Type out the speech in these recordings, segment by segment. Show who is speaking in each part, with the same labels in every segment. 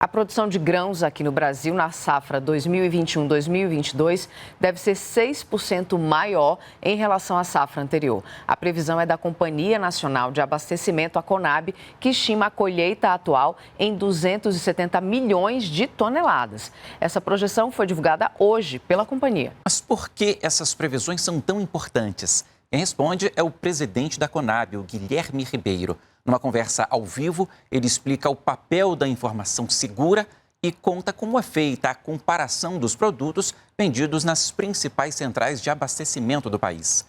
Speaker 1: A produção de grãos aqui no Brasil, na safra 2021-2022, deve ser 6% maior em relação à safra anterior. A previsão é da Companhia Nacional de Abastecimento, a Conab, que estima a colheita atual em 270 milhões de toneladas. Essa projeção foi divulgada hoje pela companhia.
Speaker 2: Mas por que essas previsões são tão importantes? Quem responde é o presidente da Conab, o Guilherme Ribeiro. Numa conversa ao vivo, ele explica o papel da informação segura e conta como é feita a comparação dos produtos vendidos nas principais centrais de abastecimento do país.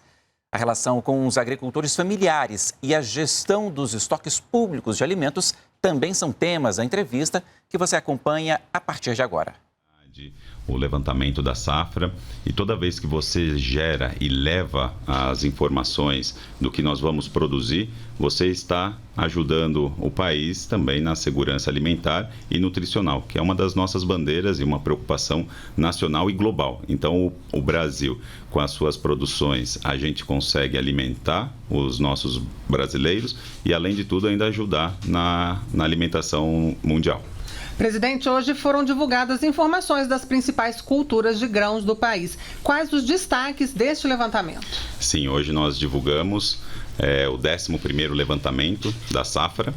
Speaker 2: A relação com os agricultores familiares e a gestão dos estoques públicos de alimentos também são temas da entrevista que você acompanha a partir de agora.
Speaker 3: O levantamento da safra, e toda vez que você gera e leva as informações do que nós vamos produzir, você está ajudando o país também na segurança alimentar e nutricional, que é uma das nossas bandeiras e uma preocupação nacional e global. Então, o Brasil, com as suas produções, a gente consegue alimentar os nossos brasileiros e, além de tudo, ainda ajudar na alimentação mundial.
Speaker 4: Presidente, hoje foram divulgadas informações das principais culturas de grãos do país. Quais os destaques deste levantamento?
Speaker 3: Sim, hoje nós divulgamos o 11º levantamento da safra,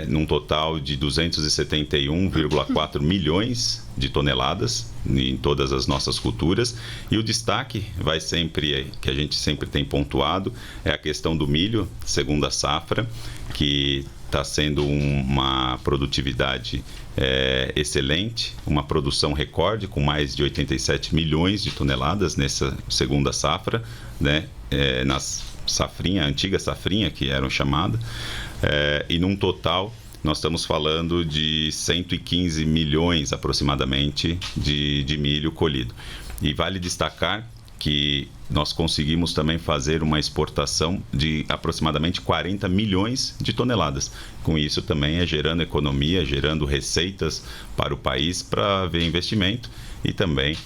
Speaker 3: num total de 271,4 milhões de toneladas em todas as nossas culturas. E o destaque vai sempre, que a gente sempre tem pontuado, é a questão do milho, segunda safra, que está sendo uma produtividade excelente, uma produção recorde com mais de 87 milhões de toneladas nessa segunda safra, né, na safrinha, antiga safrinha que eram chamada, e num total nós estamos falando de 115 milhões aproximadamente de milho colhido. E vale destacar que nós conseguimos também fazer uma exportação de aproximadamente 40 milhões de toneladas. Com isso também gerando economia, gerando receitas para o país para ver investimento e também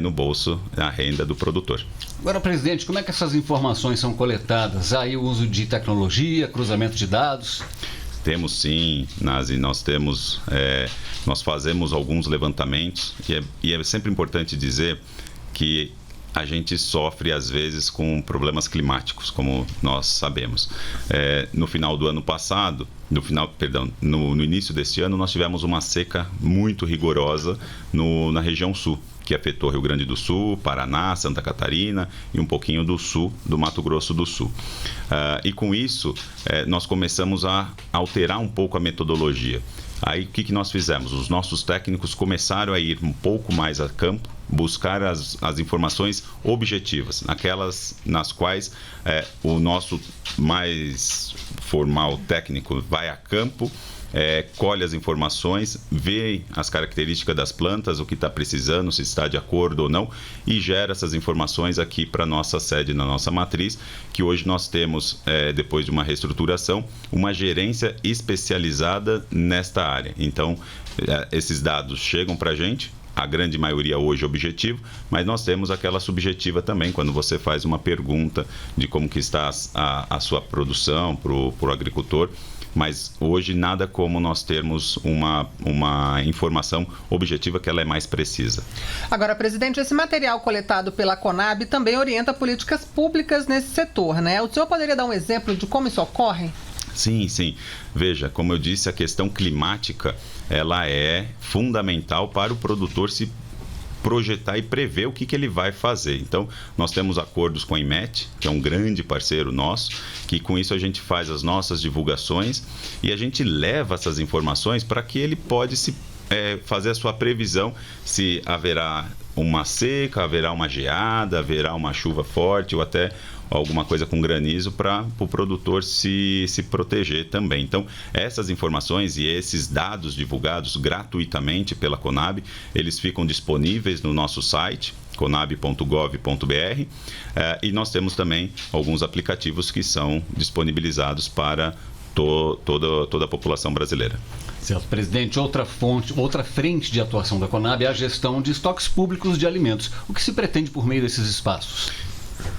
Speaker 3: no bolso, na renda do produtor.
Speaker 5: Agora, presidente, como é que essas informações são coletadas? Há aí o uso de tecnologia, cruzamento de dados?
Speaker 3: Temos sim, Nazi, nós fazemos alguns levantamentos e é sempre importante dizer que a gente sofre, às vezes, com problemas climáticos, como nós sabemos. No final do ano passado, no início deste ano, nós tivemos uma seca muito rigorosa na região sul, que afetou Rio Grande do Sul, Paraná, Santa Catarina e um pouquinho do sul, do Mato Grosso do Sul. E com isso, nós começamos a alterar um pouco a metodologia. Aí o que nós fizemos? Os nossos técnicos começaram a ir um pouco mais a campo, buscar as informações objetivas, aquelas nas quais o nosso mais formal técnico vai a campo, colhe as informações, vê as características das plantas, o que está precisando, se está de acordo ou não, e gera essas informações aqui para a nossa sede, na nossa matriz, que hoje nós temos, depois de uma reestruturação, uma gerência especializada nesta área. Então, esses dados chegam para a gente, a grande maioria hoje objetivo, mas nós temos aquela subjetiva também, quando você faz uma pergunta de como que está a sua produção para o agricultor. Mas hoje nada como nós termos uma informação objetiva que ela é mais precisa.
Speaker 4: Agora, presidente, esse material coletado pela Conab também orienta políticas públicas nesse setor, né? O senhor poderia dar um exemplo de como isso ocorre?
Speaker 3: Sim, sim. Veja, como eu disse, a questão climática, ela é fundamental para o produtor se projetar e prever o que ele vai fazer. Então, nós temos acordos com a IMET, que é um grande parceiro nosso, que com isso a gente faz as nossas divulgações e a gente leva essas informações para que ele pode fazer a sua previsão se haverá uma seca, haverá uma geada, haverá uma chuva forte ou até alguma coisa com granizo para o produtor se proteger também. Então, essas informações e esses dados divulgados gratuitamente pela Conab, eles ficam disponíveis no nosso site, conab.gov.br, e nós temos também alguns aplicativos que são disponibilizados para toda a população brasileira.
Speaker 5: Certo, presidente, outra frente de atuação da Conab é a gestão de estoques públicos de alimentos. O que se pretende por meio desses espaços?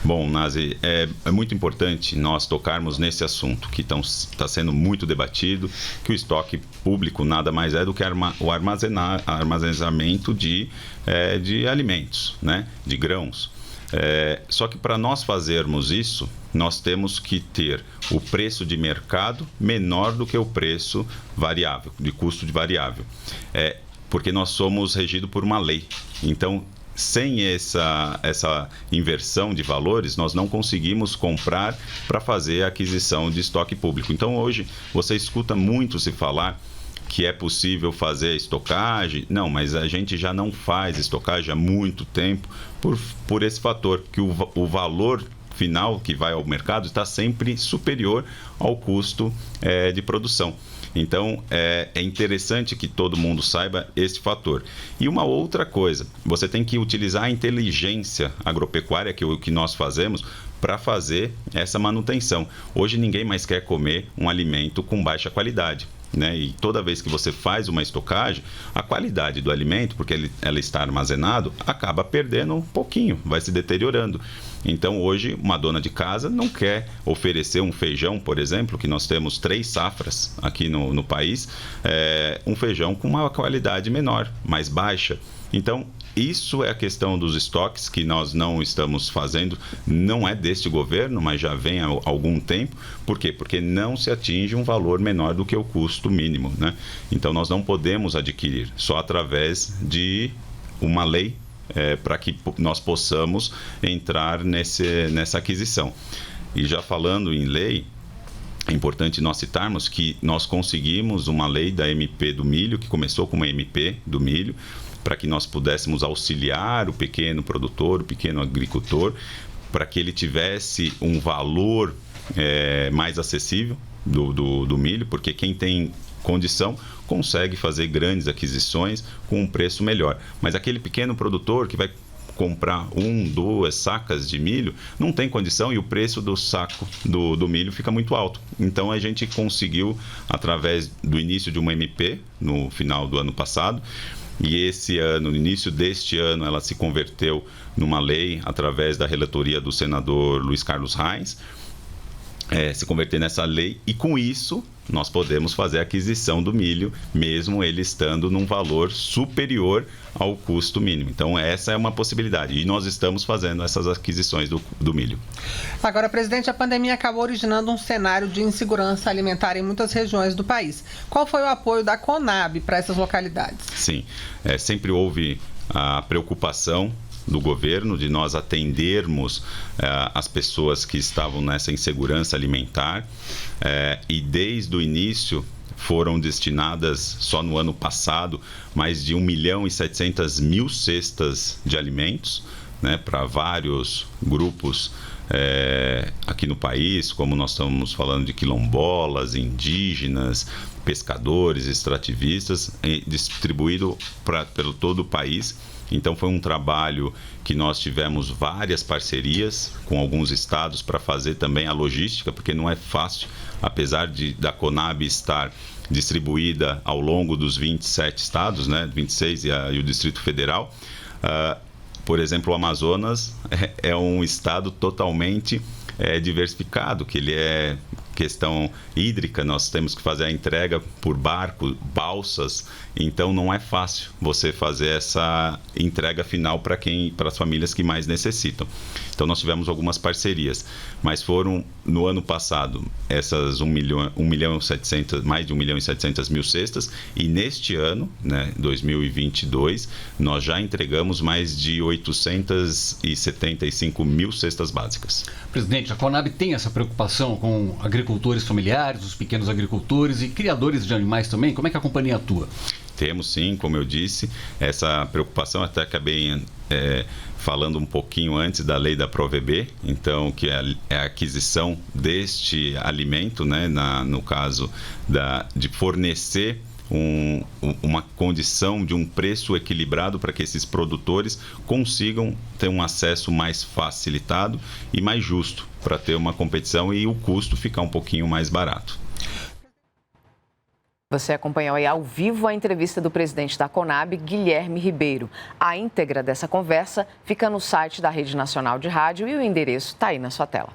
Speaker 3: Bom, Nazi, é muito importante nós tocarmos nesse assunto que está sendo muito debatido, que o estoque público nada mais é do que o armazenamento de alimentos, né, de grãos. Só que para nós fazermos isso, nós temos que ter o preço de mercado menor do que o preço variável, de custo de variável. Porque nós somos regidos por uma lei. Então, sem essa inversão de valores, nós não conseguimos comprar para fazer a aquisição de estoque público. Então, hoje, você escuta muito se falar que é possível fazer estocagem. Não, mas a gente já não faz estocagem há muito tempo por esse fator, que o valor final que vai ao mercado está sempre superior ao custo de produção. Então, é interessante que todo mundo saiba esse fator. E uma outra coisa, você tem que utilizar a inteligência agropecuária, que é o que nós fazemos, para fazer essa manutenção. Hoje, ninguém mais quer comer um alimento com baixa qualidade, né? E toda vez que você faz uma estocagem, a qualidade do alimento, porque ela está armazenado, acaba perdendo um pouquinho, vai se deteriorando. Então, hoje, uma dona de casa não quer oferecer um feijão, por exemplo, que nós temos 3 safras aqui no país, um feijão com uma qualidade menor, mais baixa. Então, isso é a questão dos estoques que nós não estamos fazendo, não é deste governo, mas já vem há algum tempo. Por quê? Porque não se atinge um valor menor do que o custo mínimo, né? Então, nós não podemos adquirir só através de uma lei para que nós possamos entrar nessa aquisição. E já falando em lei, é importante nós citarmos que nós conseguimos uma lei da MP do milho, que começou com uma MP do milho, para que nós pudéssemos auxiliar o pequeno produtor, o pequeno agricultor, para que ele tivesse um valor mais acessível do milho, porque quem tem condição consegue fazer grandes aquisições com um preço melhor. Mas aquele pequeno produtor que vai comprar 1, 2 sacas de milho, não tem condição e o preço do saco do milho fica muito alto. Então, a gente conseguiu, através do início de uma MP, no final do ano passado, e esse ano, no início deste ano, ela se converteu numa lei através da relatoria do senador Luiz Carlos Reis, se converter nessa lei, e com isso nós podemos fazer a aquisição do milho, mesmo ele estando num valor superior ao custo mínimo. Então, essa é uma possibilidade, e nós estamos fazendo essas aquisições do milho.
Speaker 4: Agora, presidente, a pandemia acabou originando um cenário de insegurança alimentar em muitas regiões do país. Qual foi o apoio da Conab para essas localidades?
Speaker 3: Sim, sempre houve a preocupação do governo de nós atendermos as pessoas que estavam nessa insegurança alimentar, e desde o início foram destinadas, só no ano passado, mais de 1.700.000 cestas de alimentos, né, para vários grupos aqui no país, como nós estamos falando de quilombolas, indígenas, pescadores, extrativistas, distribuído pelo todo o país. Então, foi um trabalho que nós tivemos várias parcerias com alguns estados para fazer também a logística, porque não é fácil, apesar da Conab estar distribuída ao longo dos 27 estados, né, 26 e o Distrito Federal. Por exemplo, o Amazonas é um estado totalmente diversificado, que ele é questão hídrica, nós temos que fazer a entrega por barco, balsas, então não é fácil você fazer essa entrega final para as famílias que mais necessitam. Então, nós tivemos algumas parcerias, mas foram, no ano passado, essas mais de 1.700.000 cestas, e neste ano, né, 2022, nós já entregamos mais de 875.000 cestas básicas.
Speaker 5: Presidente, a Conab tem essa preocupação com agricultores familiares, os pequenos agricultores e criadores de animais também? Como é que a companhia atua?
Speaker 3: Temos sim, como eu disse, essa preocupação. Até acabei falando um pouquinho antes da lei da ProVB, então, que é a aquisição deste alimento, né, no caso de fornecer uma condição de um preço equilibrado para que esses produtores consigam ter um acesso mais facilitado e mais justo para ter uma competição e o custo ficar um pouquinho mais barato.
Speaker 1: Você acompanhou aí ao vivo a entrevista do presidente da Conab, Guilherme Ribeiro. A íntegra dessa conversa fica no site da Rede Nacional de Rádio e o endereço está aí na sua tela.